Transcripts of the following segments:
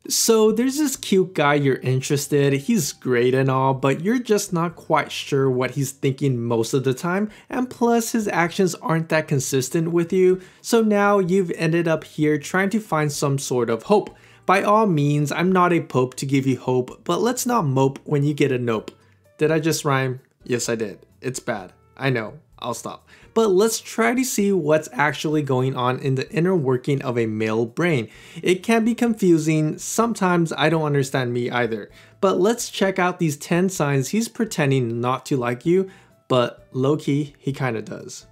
So there's this cute guy you're interested, he's great and all, but you're just not quite sure what he's thinking most of the time, and plus his actions aren't that consistent with you, so now you've ended up here trying to find some sort of hope. By all means, I'm not a pope to give you hope, but let's not mope when you get a nope. Did I just rhyme? Yes, I did. It's bad. I know. I'll stop. But let's try to see what's actually going on in the inner working of a male brain. It can be confusing. Sometimes I don't understand me either. But let's check out these 10 signs he's pretending not to like you, but low-key, he kinda does.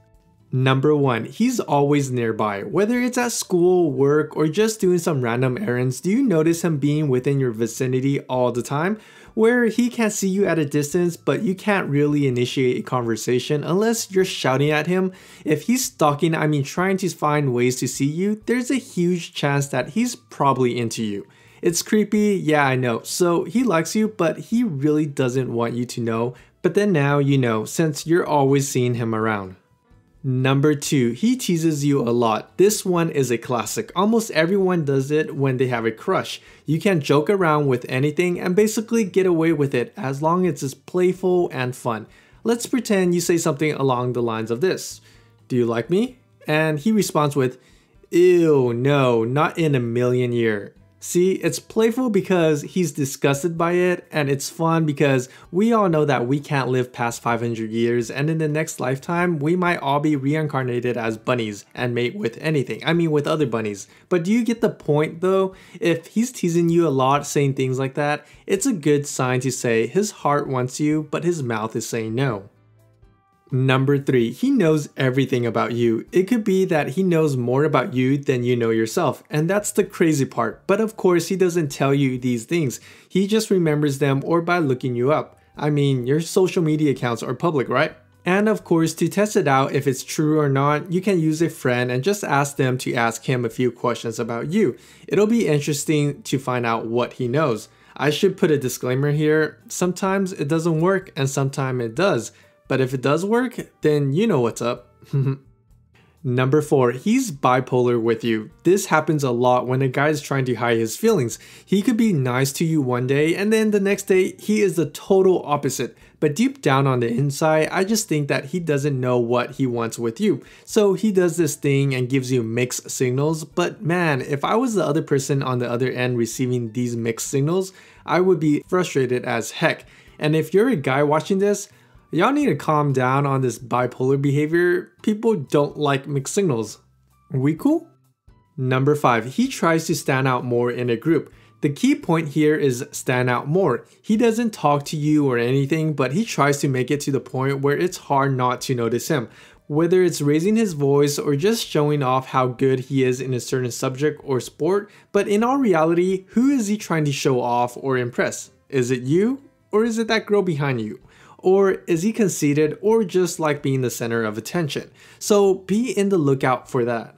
Number 1, he's always nearby. Whether it's at school, work, or just doing some random errands, do you notice him being within your vicinity all the time? Where he can see you at a distance, but you can't really initiate a conversation unless you're shouting at him. If he's stalking, I mean trying to find ways to see you, there's a huge chance that he's probably into you. It's creepy, yeah I know, so he likes you, but he really doesn't want you to know. But then now you know, since you're always seeing him around. Number 2, he teases you a lot. This one is a classic. Almost everyone does it when they have a crush. You can joke around with anything and basically get away with it as long as it's playful and fun. Let's pretend you say something along the lines of this. Do you like me? And he responds with, ew, no, not in a million years. See, it's playful because he's disgusted by it, and it's fun because we all know that we can't live past 500 years, and in the next lifetime, we might all be reincarnated as bunnies and mate with anything. I mean, with other bunnies. But do you get the point though? If he's teasing you a lot, saying things like that, it's a good sign to say his heart wants you, but his mouth is saying no. Number 3, he knows everything about you. It could be that he knows more about you than you know yourself, and that's the crazy part. But of course, he doesn't tell you these things. He just remembers them or by looking you up. I mean, your social media accounts are public, right? And of course, to test it out if it's true or not, you can use a friend and just ask them to ask him a few questions about you. It'll be interesting to find out what he knows. I should put a disclaimer here. Sometimes it doesn't work and sometimes it does. But if it does work, then you know what's up. Number 4, he's bipolar with you. This happens a lot when a guy is trying to hide his feelings. He could be nice to you one day and then the next day he is the total opposite. But deep down on the inside, I just think that he doesn't know what he wants with you. So he does this thing and gives you mixed signals. But man, if I was the other person on the other end receiving these mixed signals, I would be frustrated as heck. And if you're a guy watching this, y'all need to calm down on this bipolar behavior. People don't like mixed signals. We cool? Number 5, he tries to stand out more in a group. The key point here is stand out more. He doesn't talk to you or anything, but he tries to make it to the point where it's hard not to notice him. Whether it's raising his voice or just showing off how good he is in a certain subject or sport, but in all reality, who is he trying to show off or impress? Is it you or is it that girl behind you? Or is he conceited or just like being the center of attention? So be in the lookout for that.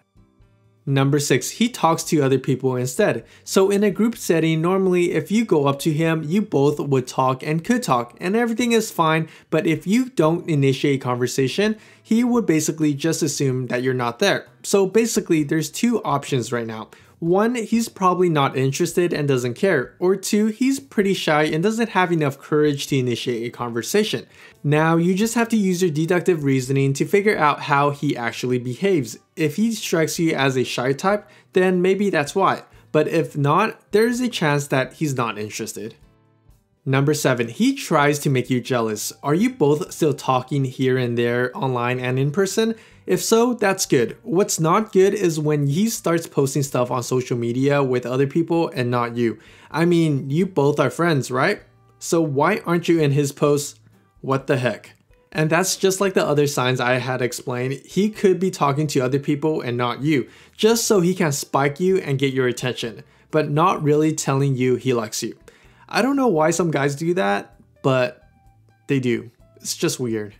Number 6, he talks to other people instead. So in a group setting, normally if you go up to him, you both would talk and could talk and everything is fine. But if you don't initiate conversation, he would basically just assume that you're not there. So basically there's 2 options right now. 1, he's probably not interested and doesn't care, or 2, he's pretty shy and doesn't have enough courage to initiate a conversation. Now, you just have to use your deductive reasoning to figure out how he actually behaves. If he strikes you as a shy type, then maybe that's why. But if not, there's a chance that he's not interested. Number 7, he tries to make you jealous. Are you both still talking here and there, online and in person? If so, that's good. What's not good is when he starts posting stuff on social media with other people and not you. I mean, you both are friends, right? So why aren't you in his posts? What the heck? And that's just like the other signs I had explained. He could be talking to other people and not you, just so he can spike you and get your attention, but not really telling you he likes you. I don't know why some guys do that, but they do. It's just weird.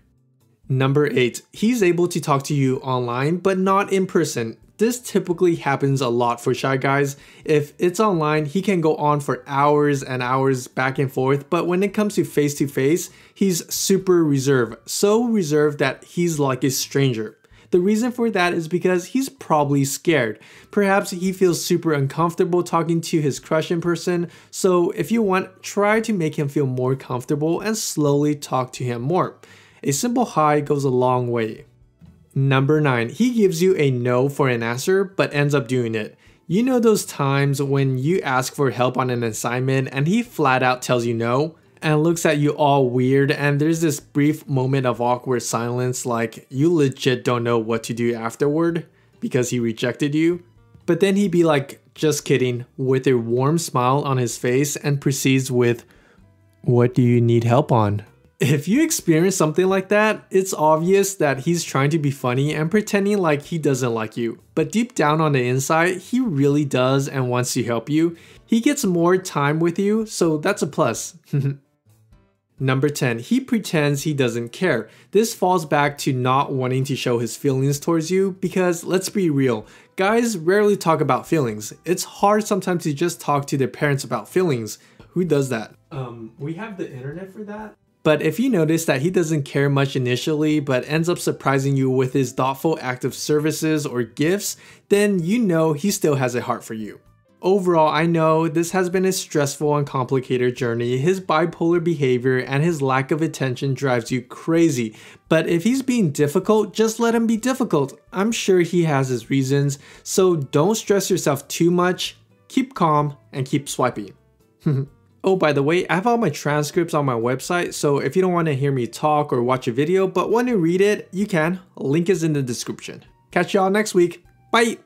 Number 8, he's able to talk to you online, but not in person. This typically happens a lot for shy guys. If it's online, he can go on for hours and hours back and forth, but when it comes to face, he's super reserved. So reserved that he's like a stranger. The reason for that is because he's probably scared. Perhaps he feels super uncomfortable talking to his crush in person, so if you want, try to make him feel more comfortable and slowly talk to him more. A simple hi goes a long way. Number 9, he gives you a no for an answer but ends up doing it. You know those times when you ask for help on an assignment and he flat out tells you no? And looks at you all weird, and there's this brief moment of awkward silence like you legit don't know what to do afterward because he rejected you. But then he'd be like, just kidding, with a warm smile on his face and proceeds with, what do you need help on? If you experience something like that, it's obvious that he's trying to be funny and pretending like he doesn't like you. But deep down on the inside, he really does and wants to help you. He gets more time with you, so that's a plus. Number 10, he pretends he doesn't care. This falls back to not wanting to show his feelings towards you because, let's be real, guys rarely talk about feelings. It's hard sometimes to just talk to their parents about feelings. Who does that? We have the internet for that. But if you notice that he doesn't care much initially but ends up surprising you with his thoughtful act of services or gifts, then you know he still has a heart for you. Overall, I know this has been a stressful and complicated journey. His bipolar behavior and his lack of attention drives you crazy. But if he's being difficult, just let him be difficult. I'm sure he has his reasons, so don't stress yourself too much. Keep calm and keep swiping. Oh, by the way, I have all my transcripts on my website, so if you don't want to hear me talk or watch a video but want to read it, you can. Link is in the description. Catch y'all next week. Bye!